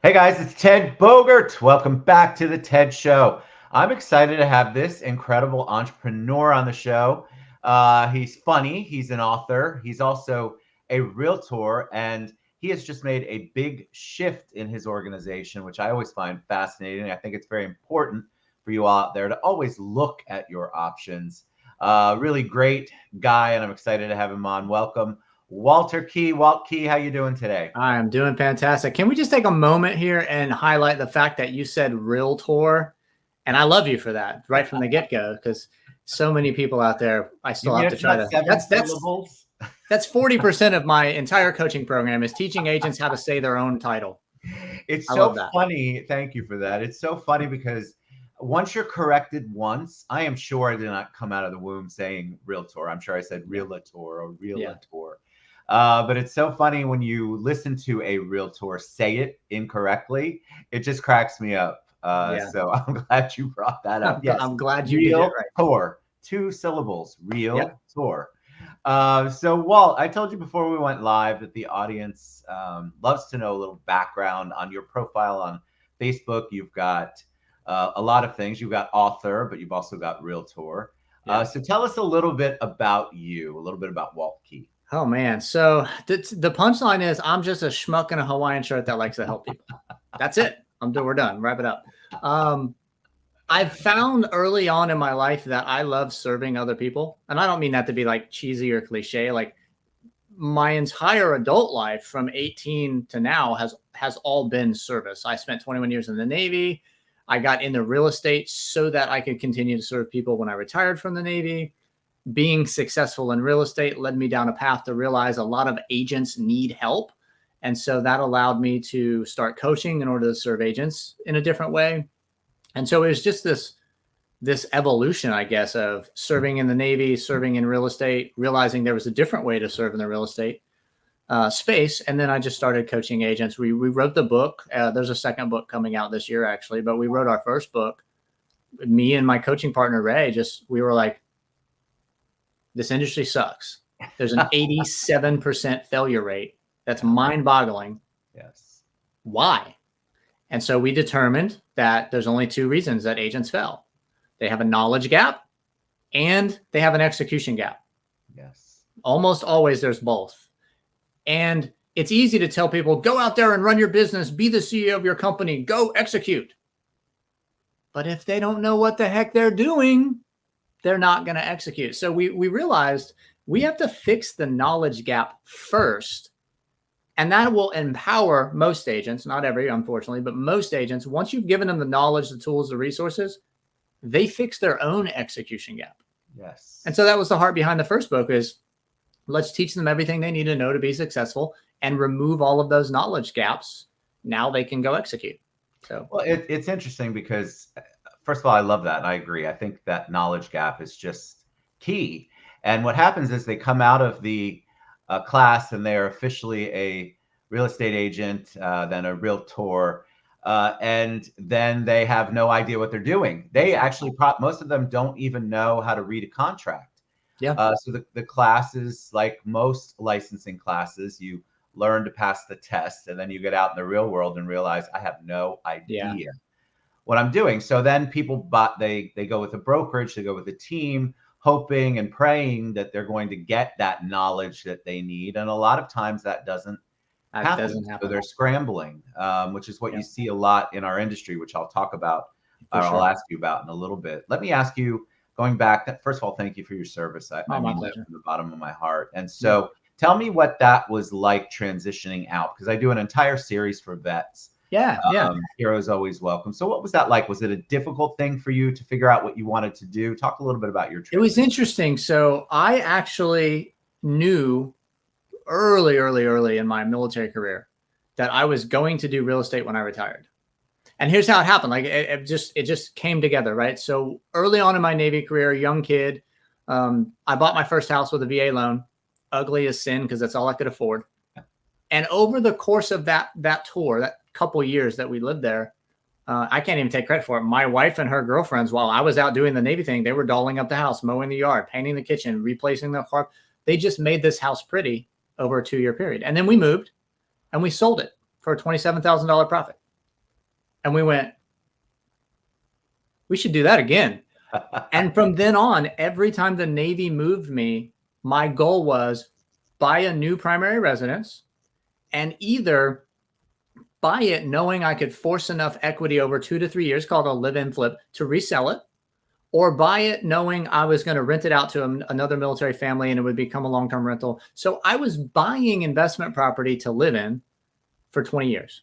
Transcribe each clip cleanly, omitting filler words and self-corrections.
Hey guys, it's Ted Bogert. Welcome back to the TED Show. I'm excited to have this incredible entrepreneur on the show. He's funny, he's an author, he's also a realtor, and he has just made a big shift in his organization, which I always find fascinating. I think it's very important for you all out there to always look at your options. Really great guy, and I'm excited to have him on. Welcome, Walter Key. Walt Key, how you doing today? I'm doing fantastic. Can we just take a moment here and highlight the fact that you said Realtor? And I love you for that right from the get-go, because so many people out there, I still have to try to. That's 40% of my entire coaching program is teaching agents how to say their own title. It's so funny. Thank you for that. It's so funny because once you're corrected once, I am sure I did not come out of the womb saying realtor. I'm sure I said realtor or realtor. But it's so funny when you listen to a realtor say it incorrectly. It just cracks me up. So I'm glad you brought that up. Yes, I'm glad you did it right. Realtor, 2 syllables, realtor. So Walt, I told you before we went live that the audience loves to know a little background on your profile on Facebook. You've got a lot of things. You've got author, but you've also got realtor. So tell us a little bit about you, a little bit about Walt Key. Oh man. So the punchline is I'm just a schmuck in a Hawaiian shirt that likes to help people. That's it. We're done. Wrap it up. I found early on in my life that I love serving other people. And I don't mean that to be like cheesy or cliche. Like my entire adult life from 18 to now has all been service. I spent 21 years in the Navy. I got into real estate so that I could continue to serve people when I retired from the Navy. Being successful in real estate led me down a path to realize a lot of agents need help. And so that allowed me to start coaching in order to serve agents in a different way. And so it was just this evolution, I guess, of serving in the Navy, serving in real estate, realizing there was a different way to serve in the real estate space. And then I just started coaching agents. We wrote the book. There's a second book coming out this year, actually, but we wrote our first book. Me and my coaching partner, Ray, we were like, this industry sucks. There's an 87% failure rate. That's mind-boggling. Yes. Why? And so we determined that there's only 2 reasons that agents fail. They have a knowledge gap and they have an execution gap. Yes. Almost always there's both. And it's easy to tell people, go out there and run your business, be the CEO of your company, go execute. But if they don't know what the heck they're doing, they're not going to execute. So we realized we have to fix the knowledge gap first. And that will empower most agents, not every, unfortunately, but most agents. Once you've given them the knowledge, the tools, the resources, they fix their own execution gap. Yes. And so that was the heart behind the first book is let's teach them everything they need to know to be successful and remove all of those knowledge gaps. Now they can go execute. So, well, it's interesting because first of all, I love that. And I agree. I think that knowledge gap is just key. And what happens is they come out of the class and they're officially a real estate agent, then a realtor, and then they have no idea what they're doing. They actually, most of them don't even know how to read a contract. So the classes, like most licensing classes, you learn to pass the test and then you get out in the real world and realize I have no idea what I'm doing. So then people, they go with a brokerage, they go with a team, hoping and praying that they're going to get that knowledge that they need. And a lot of times that doesn't happen. So they're scrambling, which is what you see a lot in our industry, which I'll talk about, I'll ask you about in a little bit. Let me ask you, going back, first of all, thank you for your service. I mean that from the bottom of my heart. And so tell me what that was like transitioning out, because I do an entire series for vets. Heroes always welcome. So what was that like? Was it a difficult thing for you to figure out what you wanted to do? Talk a little bit about your transition. It was interesting. So I actually knew early in my military career that I was going to do real estate when I retired. And here's how it happened. Like it just came together, right? So early on in my Navy career, young kid, I bought my first house with a VA loan, ugly as sin, because that's all I could afford. And over the course of that tour, that couple years that we lived there, I can't even take credit for it. My wife and her girlfriends, while I was out doing the Navy thing, they were dolling up the house, mowing the yard, painting the kitchen, replacing the carpet. They just made this house pretty over a 2-year period. And then we moved and we sold it for a $27,000 profit. And we went, we should do that again. And from then on, every time the Navy moved me, my goal was buy a new primary residence and either buy it knowing I could force enough equity over 2 to 3 years, called a live-in flip, to resell it, or buy it knowing I was going to rent it out to another military family and it would become a long-term rental. So I was buying investment property to live in for 20 years.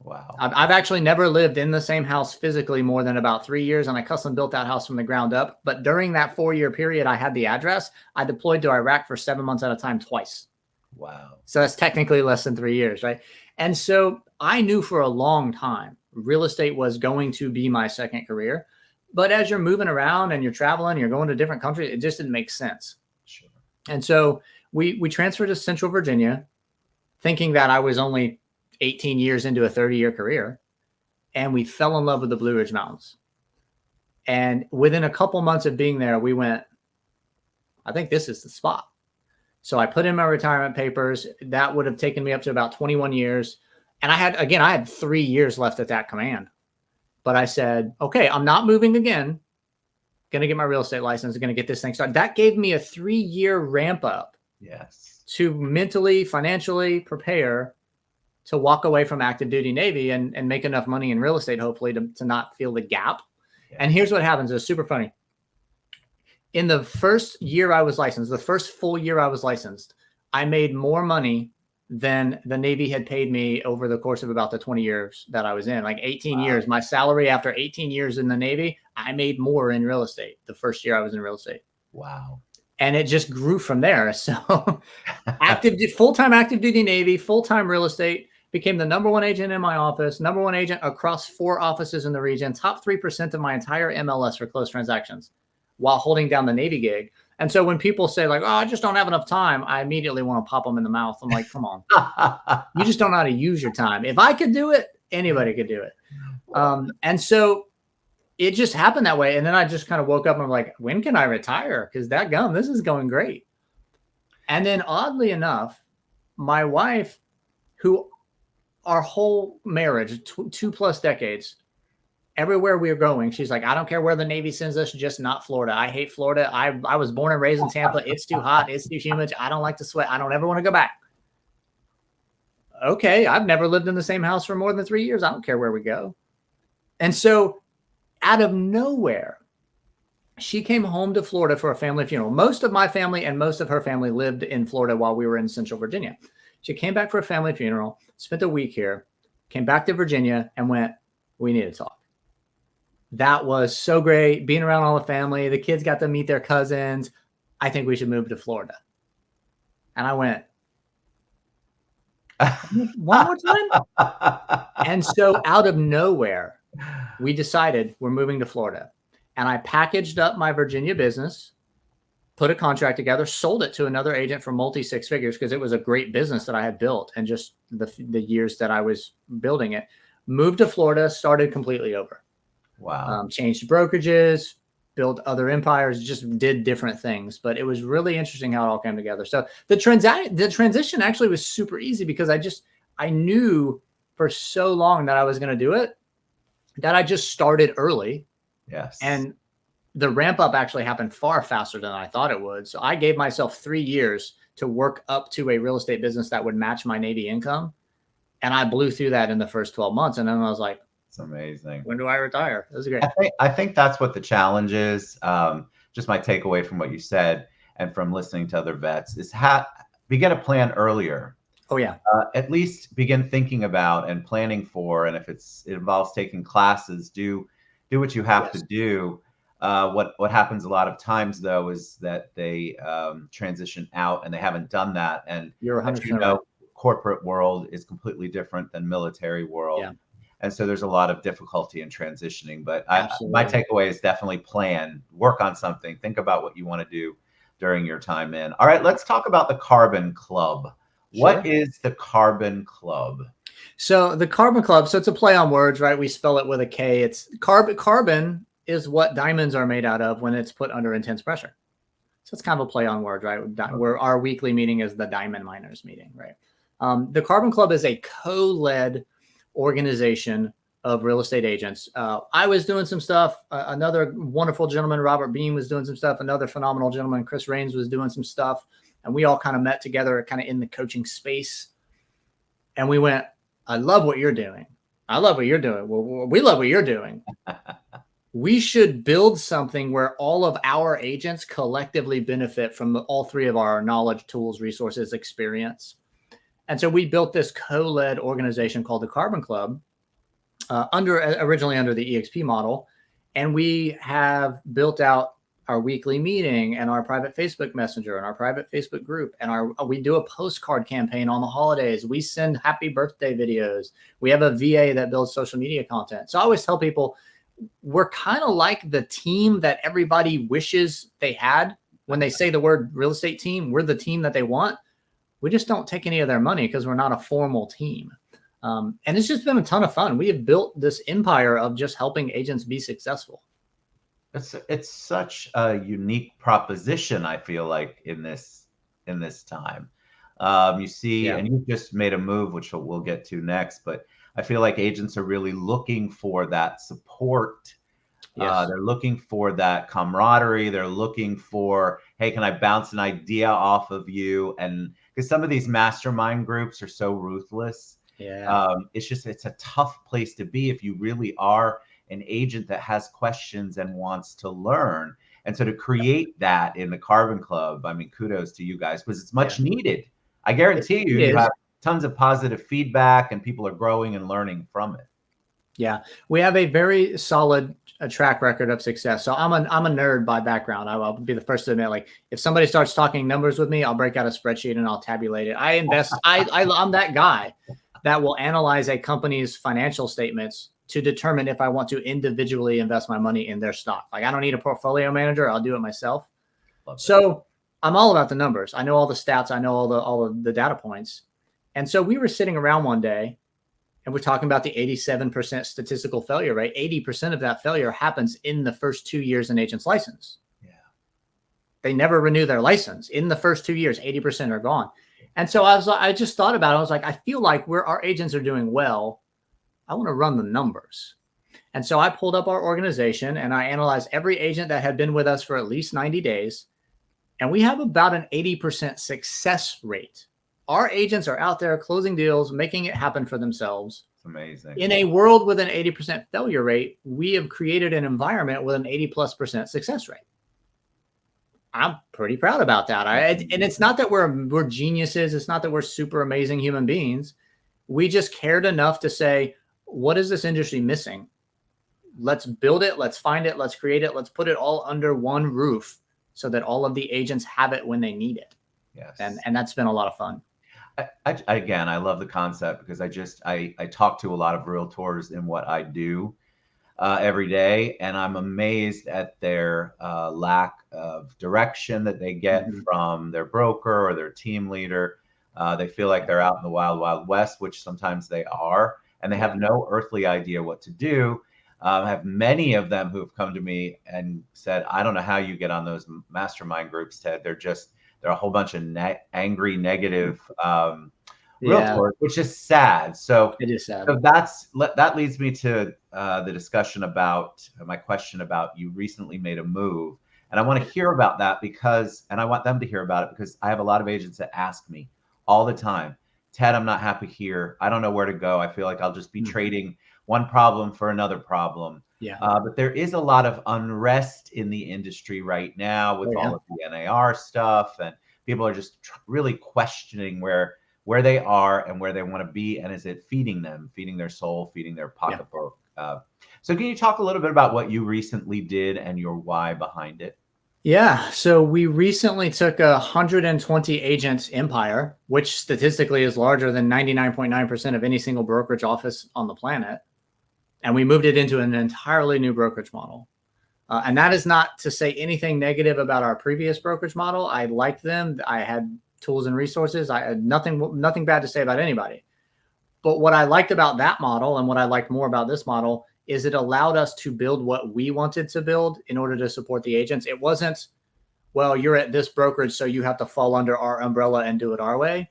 Wow. I've actually never lived in the same house physically more than about 3 years, and I custom built that house from the ground up. But during that 4-year period, I had the address. I deployed to Iraq for 7 months at a time twice. Wow. So that's technically less than 3 years, right? And so I knew for a long time real estate was going to be my second career. But as you're moving around and you're traveling, you're going to different countries, it just didn't make sense. Sure. And so we transferred to Central Virginia, thinking that I was only 18 years into a 30-year career, and we fell in love with the Blue Ridge Mountains. And within a couple months of being there, we went, I think this is the spot. So I put in my retirement papers. That would have taken me up to about 21 years. And I had 3 years left at that command. But I said, okay, I'm not moving again. Going to get my real estate license. Going to get this thing started. That gave me a 3-year ramp up. Yes. To mentally, financially prepare to walk away from active duty Navy and make enough money in real estate, hopefully, to not feel the gap. Yeah. And here's what happens. It's super funny. In the first year I was licensed, the first full year I was licensed, I made more money than the Navy had paid me over the course of about the 20 years that I was in. Like 18 years, my salary after 18 years in the Navy, I made more in real estate the first year I was in real estate. Wow. And it just grew from there. So full-time active duty Navy, full-time real estate, became the number one agent in my office, number one agent across 4 offices in the region, top 3% of my entire MLS for closed transactions while holding down the Navy gig. And so when people say like, oh, I just don't have enough time, I immediately want to pop them in the mouth. I'm like, come on, you just don't know how to use your time. If I could do it, anybody could do it. And so it just happened that way. And then I just kind of woke up and I'm like, when can I retire? Because this is going great. And then oddly enough, my wife, who our whole marriage, 2+ decades, everywhere we were going, she's like, I don't care where the Navy sends us, just not Florida. I hate Florida. I was born and raised in Tampa. It's too hot. It's too humid. I don't like to sweat. I don't ever want to go back. Okay, I've never lived in the same house for more than 3 years. I don't care where we go. And so out of nowhere, she came home to Florida for a family funeral. Most of my family and most of her family lived in Florida while we were in Central Virginia. She came back for a family funeral, spent a week here, came back to Virginia and went, we need to talk. That was so great. Being around all the family, the kids got to meet their cousins. I think we should move to Florida. And I went, one more time? And so out of nowhere, we decided we're moving to Florida. And I packaged up my Virginia business, put a contract together, sold it to another agent for multi-6 figures because it was a great business that I had built and just the years that I was building it. Moved to Florida, started completely over. Wow. Changed brokerages, built other empires, just did different things. But it was really interesting how it all came together. So the transition actually was super easy because I knew for so long that I was going to do it that I just started early. Yes. And the ramp up actually happened far faster than I thought it would. So I gave myself 3 years to work up to a real estate business that would match my Navy income. And I blew through that in the first 12 months. And then I was like, it's amazing. When do I retire? That was great. I think that's what the challenge is. Just my takeaway from what you said and from listening to other vets is begin a plan earlier. Oh yeah. At least begin thinking about and planning for, and if it involves taking classes, do what you have to do. What happens a lot of times though is that they transition out and they haven't done that. And you're 100% right. Corporate world is completely different than military world. Yeah. And so there's a lot of difficulty in transitioning, but my takeaway is definitely plan, work on something, think about what you want to do during your time in. All right, let's talk about the Carbon Club. Sure. What is the Carbon Club? So the Carbon Club, so it's a play on words, right? We spell it with a K. It's carbon is what diamonds are made out of when it's put under intense pressure. So it's kind of a play on words, right? Where our weekly meeting is the Diamond Miners meeting, right? The Carbon Club is a co-led organization of real estate agents. I was doing some stuff. Another wonderful gentleman, Robert Beam, was doing some stuff. Another phenomenal gentleman, Chris Raines, was doing some stuff. And we all kind of met together kind of in the coaching space. And we went, I love what you're doing. I love what you're doing. Well, we love what you're doing. We should build something where all of our agents collectively benefit from all three of our knowledge, tools, resources, experience. And so we built this co-led organization called the Carbon Club, originally under the eXp model. And we have built out our weekly meeting and our private Facebook Messenger and our private Facebook group. And we do a postcard campaign on the holidays. We send happy birthday videos. We have a VA that builds social media content. So I always tell people, we're kind of like the team that everybody wishes they had. When they say the word real estate team, we're the team that they want. We just don't take any of their money because we're not a formal team. And it's just been a ton of fun. We have built this empire of just helping agents be successful. It's such a unique proposition, I feel like, in this time. You see, and you just made a move, which we'll get to next, but I feel like agents are really looking for that support. Yes. They're looking for that camaraderie. They're looking for, hey, can I bounce an idea off of you? And because some of these mastermind groups are so ruthless. Yeah. It's a tough place to be if you really are an agent that has questions and wants to learn. And so to create that in the Carbon Club, I mean, kudos to you guys, because it's much needed. I guarantee you have tons of positive feedback and people are growing and learning from it. Yeah, we have a very solid track record of success. So I'm a nerd by background. I'll be the first to admit, like, if somebody starts talking numbers with me, I'll break out a spreadsheet and I'll tabulate it. I'm that guy that will analyze a company's financial statements to determine if I want to individually invest my money in their stock. Like, I don't need a portfolio manager. I'll do it myself. So I'm all about the numbers. I know all the stats. I know all of the data points. And so we were sitting around one day and we're talking about the 87% statistical failure rate. 80% of that failure happens in the first 2 years an agent's license. Yeah. They never renew their license. In the first 2 years, 80% are gone. And so I just thought about it. I was like, I feel like our agents are doing well. I want to run the numbers. And so I pulled up our organization and I analyzed every agent that had been with us for at least 90 days. And we have about an 80% success rate. Our agents are out there closing deals, making it happen for themselves. It's amazing. In a world with an 80% failure rate, we have created an environment with an 80+% success rate. I'm pretty proud about that. And it's not that we're geniuses. It's not that we're super amazing human beings. We just cared enough to say, what is this industry missing? Let's build it. Let's find it. Let's create it. Let's put it all under one roof so that all of the agents have it when they need it. Yes. And that's been a lot of fun. I love the concept because I talk to a lot of realtors in what I do every day, and I'm amazed at their lack of direction that they get from their broker or their team leader. They feel like they're out in the wild, wild west, which sometimes they are, and they have no earthly idea what to do. I have many of them who have come to me and said, I don't know how you get on those mastermind groups, Ted. They're a whole bunch of angry, negative realtors, which is sad. So it is sad. So that leads me to the discussion about my question about you recently made a move. And I want to hear about that and I want them to hear about it because I have a lot of agents that ask me all the time, Ted, I'm not happy here. I don't know where to go. I feel like I'll just be trading one problem for another problem. Yeah. But there is a lot of unrest in the industry right now with all of the NAR stuff, and people are just really questioning where they are and where they want to be, and is it feeding their soul, feeding their pocketbook. So can you talk a little bit about what you recently did and your why behind it? Yeah. So we recently took a 120 agent empire, which statistically is larger than 99.9% of any single brokerage office on the planet. And we moved it into an entirely new brokerage model. And that is not to say anything negative about our previous brokerage model. I liked them. I had tools and resources. I had nothing bad to say about anybody. But what I liked about that model and what I liked more about this model is it allowed us to build what we wanted to build in order to support the agents. It wasn't, well, you're at this brokerage, so you have to fall under our umbrella and do it our way.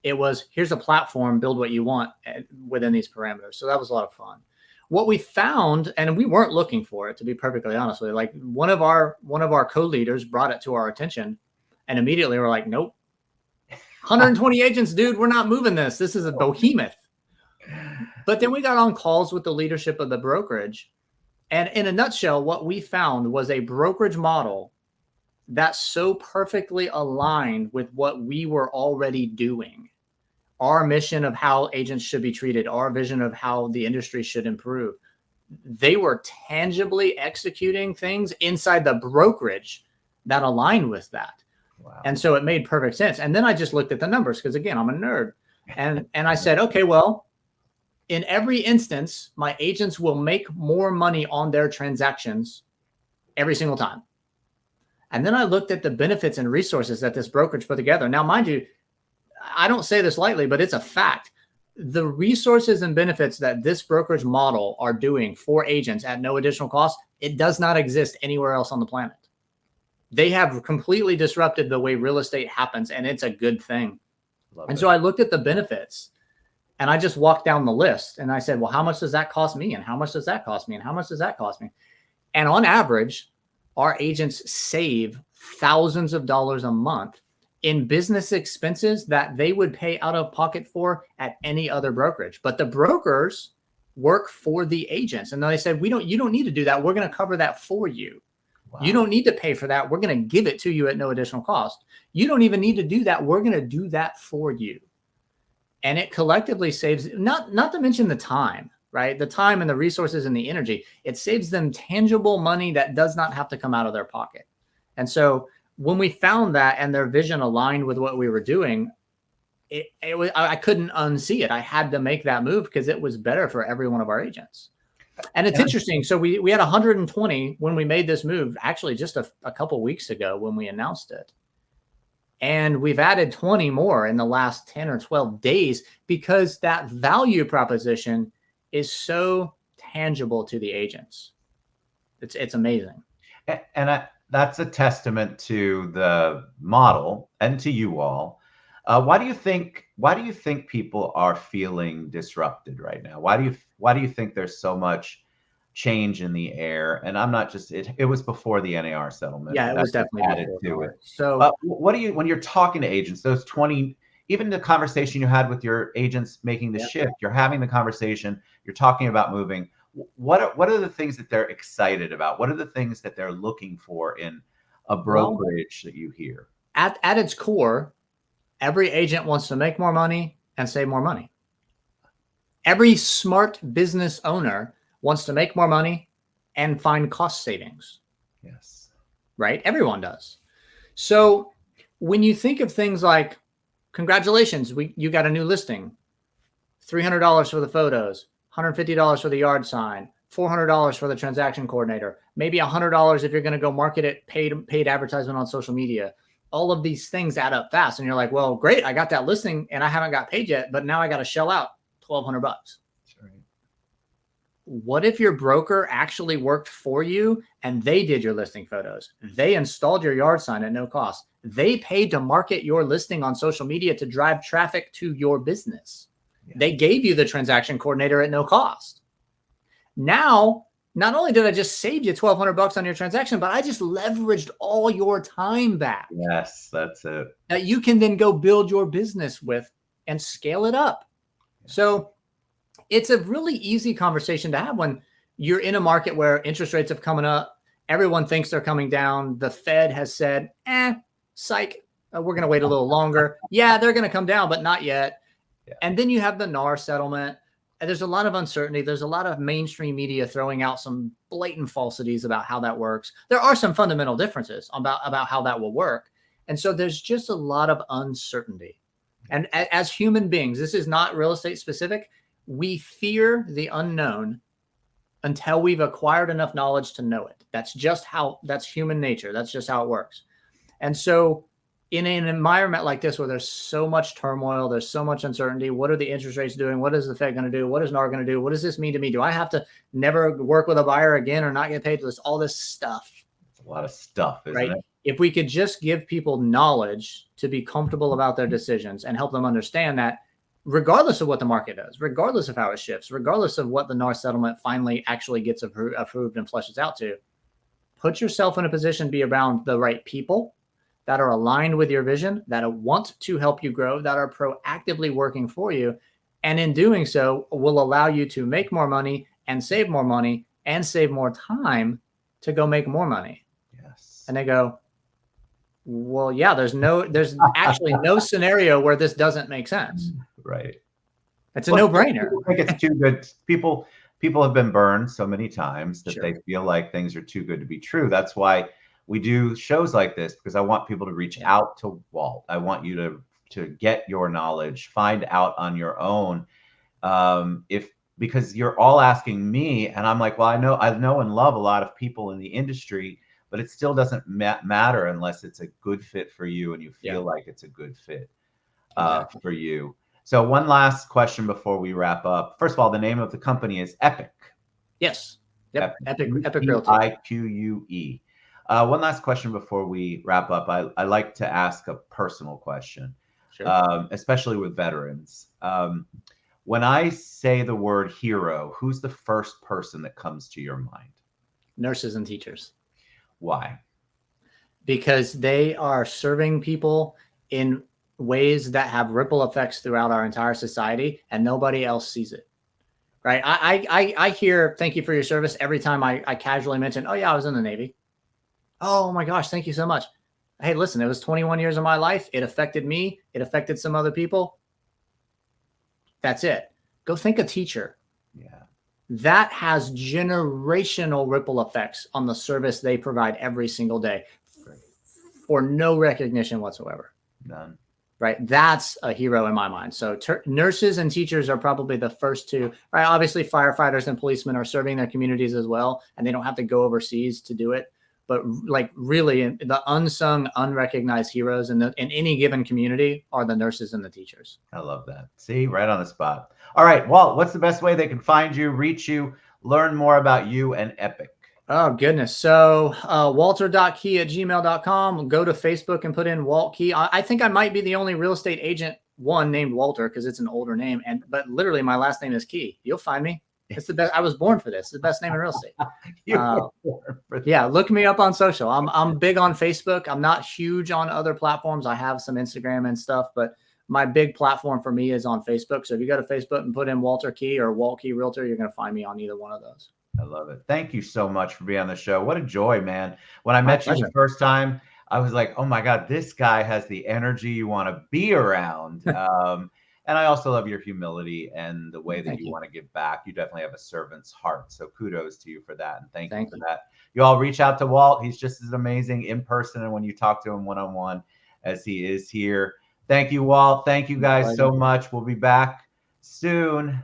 It was, here's a platform, build what you want within these parameters. So that was a lot of fun. what we found, and we weren't looking for it, to be perfectly honest with you, like one of our co-leaders brought it to our attention, and immediately we're like, nope, 120 agents, dude, we're not moving this. This is a behemoth. But then we got on calls with the leadership of the brokerage. And in a nutshell, what we found was a brokerage model that so perfectly aligned with what we were already doing. Our mission of how agents should be treated, our vision of how the industry should improve. They were tangibly executing things inside the brokerage that aligned with that. Wow. And so it made perfect sense. And then I just looked at the numbers because, again, I'm a nerd. And I said, okay, well, in every instance, my agents will make more money on their transactions every single time. And then I looked at the benefits and resources that this brokerage put together. Now, mind you, I don't say this lightly, but it's a fact. The resources and benefits that this brokerage model are doing for agents at no additional cost, it does not exist anywhere else on the planet. They have completely disrupted the way real estate happens, and it's a good thing. So I looked at the benefits, and I just walked down the list, and I said, well, how much does that cost me? And how much does that cost me? And how much does that cost me? And on average, our agents save thousands of dollars a month in business expenses that they would pay out of pocket for at any other brokerage. But the brokers work for the agents. And they said, you don't need to do that. We're going to cover that for you. Wow. You don't need to pay for that. We're going to give it to you at no additional cost. You don't even need to do that. We're going to do that for you. And it collectively saves, not to mention the time, right? The time and the resources and the energy. It saves them tangible money that does not have to come out of their pocket. And so when we found that and their vision aligned with what we were doing, I couldn't unsee it. I had to make that move because it was better for every one of our agents. And it's interesting. So we had 120 when we made this move, actually just a couple weeks ago when we announced it. And we've added 20 more in the last 10 or 12 days because that value proposition is so tangible to the agents. It's amazing. And that's a testament to the model and to you all. Why do you think people are feeling disrupted right now? Why do you think there's so much change in the air? And I'm not just it was before the NAR settlement. Yeah, it was definitely added to it. So what do you, when you're talking to agents, those 20, even the conversation you had with your agents making the shift, you're having the conversation, you're talking about moving. What are the things that they're excited about? What are the things that they're looking for in a brokerage that you hear? At its core, every agent wants to make more money and save more money. Every smart business owner wants to make more money and find cost savings. Yes. Right? Everyone does. So when you think of things like, congratulations, you got a new listing, $300 for the photos, $150 for the yard sign, $400 for the transaction coordinator, maybe $100 if you're going to go market it, paid advertisement on social media. All of these things add up fast. And you're like, well, great, I got that listing and I haven't got paid yet, but now I got to shell out $1,200. Right. What if your broker actually worked for you and they did your listing photos? They installed your yard sign at no cost. They paid to market your listing on social media to drive traffic to your business. Yeah. They gave you the transaction coordinator at no cost. Now, not only did I just save you $1,200 on your transaction, but I just leveraged all your time back. Yes, that's it. That you can then go build your business with and scale it up. Yeah. So it's a really easy conversation to have when you're in a market where interest rates have coming up. Everyone thinks they're coming down. The Fed has said, psych, we're going to wait a little longer. Yeah, they're going to come down, but not yet. Yeah. And then you have the NAR settlement. And there's a lot of uncertainty. There's a lot of mainstream media throwing out some blatant falsities about how that works. There are some fundamental differences about how that will work. And so there's just a lot of uncertainty. And as human beings, this is not real estate specific. We fear the unknown until we've acquired enough knowledge to know it. That's human nature. That's just how it works. And so in an environment like this, where there's so much turmoil, there's so much uncertainty, what are the interest rates doing? What is the Fed going to do? What is NAR going to do? What does this mean to me? Do I have to never work with a buyer again or not get paid for this? All this stuff. It's a lot of stuff, isn't it? If we could just give people knowledge to be comfortable about their decisions and help them understand that regardless of what the market does, regardless of how it shifts, regardless of what the NAR settlement finally actually gets approved and fleshes out to, put yourself in a position to be around the right people that are aligned with your vision, that want to help you grow, that are proactively working for you. And in doing so, will allow you to make more money and save more money and save more time to go make more money. Yes. And they go, well, yeah, there's actually no scenario where this doesn't make sense. Right. It's a no-brainer. I think it's too good. People have been burned so many times that Sure. they feel like things are too good to be true. That's why we do shows like this, because I want people to reach out to Walt. I want you to get your knowledge, find out on your own. Because you're all asking me, and I'm like, well, I know and love a lot of people in the industry, but it still doesn't matter unless it's a good fit for you and you feel like it's a good fit for you. So one last question before we wrap up. First of all, the name of the company is Epique. Yes. Yep. Epique Realty. Epique. One last question before we wrap up. I like to ask a personal question, especially with veterans. When I say the word hero, who's the first person that comes to your mind? Nurses and teachers. Why? Because they are serving people in ways that have ripple effects throughout our entire society, and nobody else sees it. Right? I hear "thank you for your service" every time I casually mention, "Oh yeah, I was in the Navy." Oh my gosh, thank you so much. Hey, listen, it was 21 years of my life. It affected me. It affected some other people. That's it. Go think a teacher. Yeah. That has generational ripple effects on the service they provide every single day for no recognition whatsoever. None. Right. That's a hero in my mind. So nurses and teachers are probably the first two, right? Obviously, firefighters and policemen are serving their communities as well, and they don't have to go overseas to do it. But like really the unsung, unrecognized heroes in any given community are the nurses and the teachers. I love that. See, right on the spot. All right, Walt, what's the best way they can find you, reach you, learn more about you and Epique? Oh, goodness. So walter.key@gmail.com. Go to Facebook and put in Walt Key. I think I might be the only real estate agent, one, named Walter, because it's an older name. But literally my last name is Key. You'll find me. It's the best. I was born for this. It's the best name in real estate. Yeah, look me up on social. I'm big on Facebook. I'm not huge on other platforms. I have some Instagram and stuff, but my big platform for me is on Facebook. So if you go to Facebook and put in Walter Key or Walt Key Realtor, you're going to find me on either one of those. I love it. Thank you so much for being on the show. What a joy, man. When I met you the first time, I was like, oh my God, this guy has the energy you want to be around. And I also love your humility and the way that you want to give back. You definitely have a servant's heart. So kudos to you for that. And thank you for that. You all reach out to Walt. He's just as amazing in person and when you talk to him one-on-one as he is here. Thank you, Walt. Thank you guys so much. We'll be back soon.